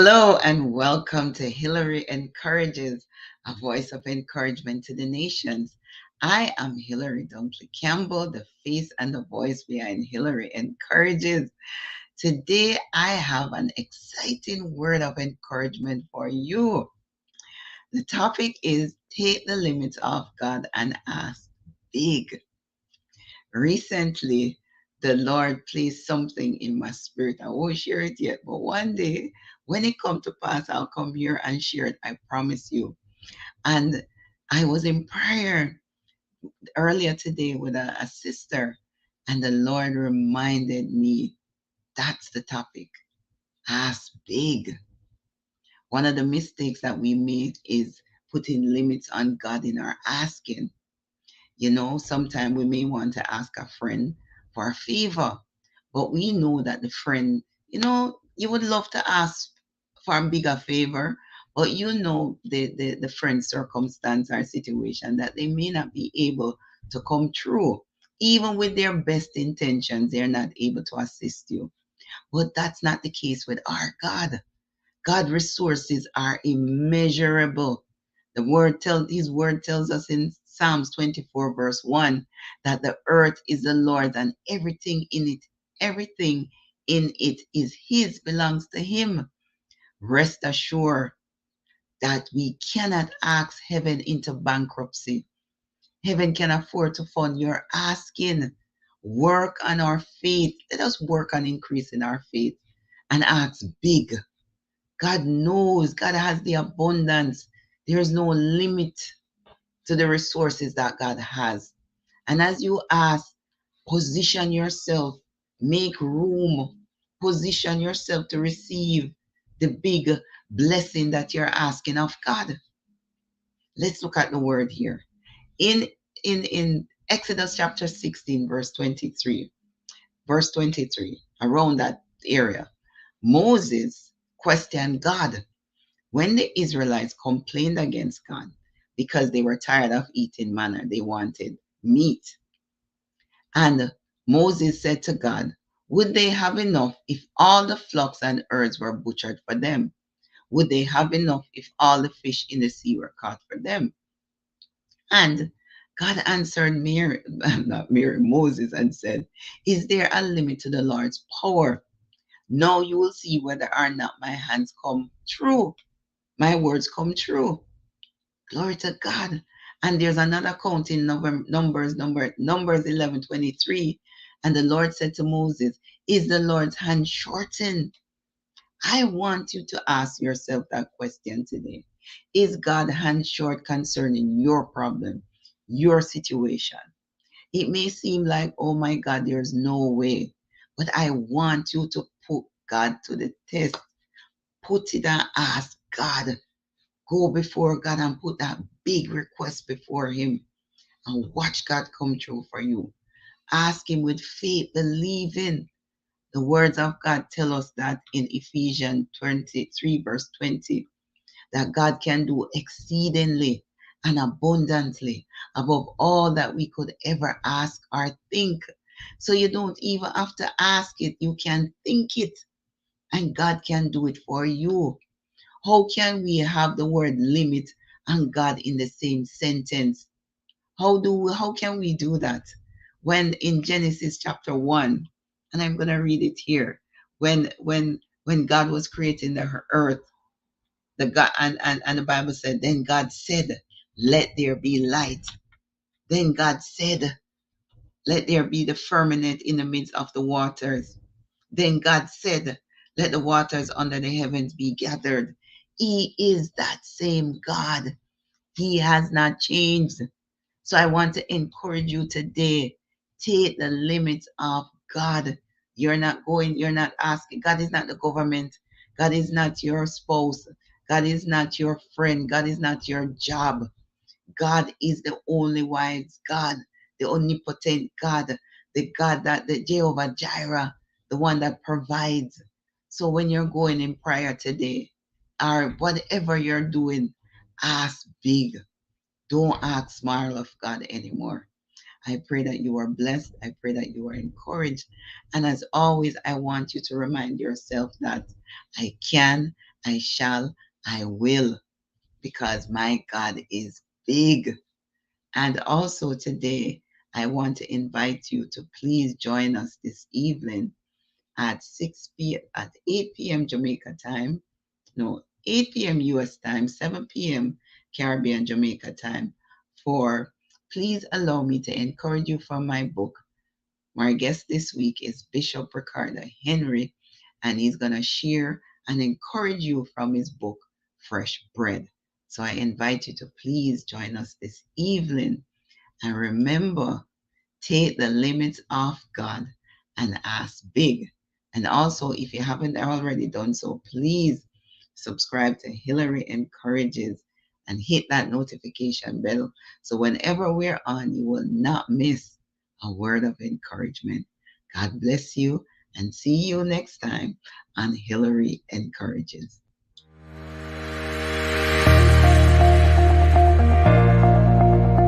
Hello and welcome to Hillary Encourages, a voice of encouragement to the nations. I am Hillary Dunkley Campbell, the face and the voice behind Hillary Encourages. Today, I have an exciting word of encouragement for you. The topic is Take the Limits Off God and Ask Big. Recently, the Lord placed something in my spirit. I won't share it yet, but one day when it come to pass, I'll come here and share it. I promise you. And I was in prayer earlier today with a sister, and the Lord reminded me that's the topic. Ask big. One of the mistakes that we make is putting limits on God in our asking. Sometimes we may want to ask a friend for a favor, but we know that the friend, you would love to ask for a bigger favor, but the friend's circumstance or situation that they may not be able to come through. Even with their best intentions, they're not able to assist you. But that's not the case with our God. God resources are immeasurable. His word tells us in Psalms 24, verse 1, that the earth is the Lord's and everything in it is his, belongs to him. Rest assured that we cannot ask heaven into bankruptcy. Heaven can afford to fund your asking. Work on our faith. Let us work on increasing our faith and ask big. God knows, God has the abundance. There's no limit to the resources that God has. And as you ask, position yourself, make room, position yourself to receive the big blessing that you're asking of God. Let's look at the word here. In in Exodus chapter 16, verse 23, around that area, Moses questioned God when the Israelites complained against God because they were tired of eating manna, they wanted meat. And Moses said to God, would they have enough if all the flocks and herds were butchered for them? Would they have enough if all the fish in the sea were caught for them? And God answered Moses and said, is there a limit to the Lord's power? Now you will see whether or not my hands come true. My words come true. Glory to God. And there's another count in Numbers 11:23. And the Lord said to Moses, is the Lord's hand shortened? I want you to ask yourself that question today. Is God's hand short concerning your problem, your situation? It may seem like, oh my God, there's no way. But I want you to put God to the test. Put it and ask God. Go before God and put that big request before Him and watch God come through for you. Ask Him with faith, believing. The words of God tell us that in Ephesians 23, verse 20, that God can do exceedingly and abundantly above all that we could ever ask or think. So you don't even have to ask it, you can think it, and God can do it for you. How can we have the word limit and God in the same sentence? How can we do that? When in Genesis chapter 1, and I'm going to read it here, when God was creating the earth, the God and the Bible said, then God said, let there be light. Then God said, let there be the firmament in the midst of the waters. Then God said, let the waters under the heavens be gathered. He is that same God. He has not changed. So I want to encourage you today. Take the limits of God. You're not asking. God is not the government. God is not your spouse. God is not your friend. God is not your job. God is the only wise God, the omnipotent God, the God the Jehovah Jireh, the one that provides. So when you're going in prayer today, or whatever you're doing, ask big. Don't ask small of God anymore. I pray that you are blessed. I pray that you are encouraged. And as always, I want you to remind yourself that I can, I shall, I will, because my God is big. And also today, I want to invite you to please join us this evening at 8 p.m. Jamaica time. No, 8 p.m. US time, 7 p.m. Caribbean Jamaica time. For please allow me to encourage you from my book. My guest this week is Bishop Ricardo Henry, and he's going to share and encourage you from his book, Fresh Bread. So I invite you to please join us this evening. And remember, take the limits off God and ask big. And also, if you haven't already done so, please subscribe to Hillary Encourages and hit that notification bell. So whenever we're on, you will not miss a word of encouragement. God bless you and see you next time on Hillary Encourages.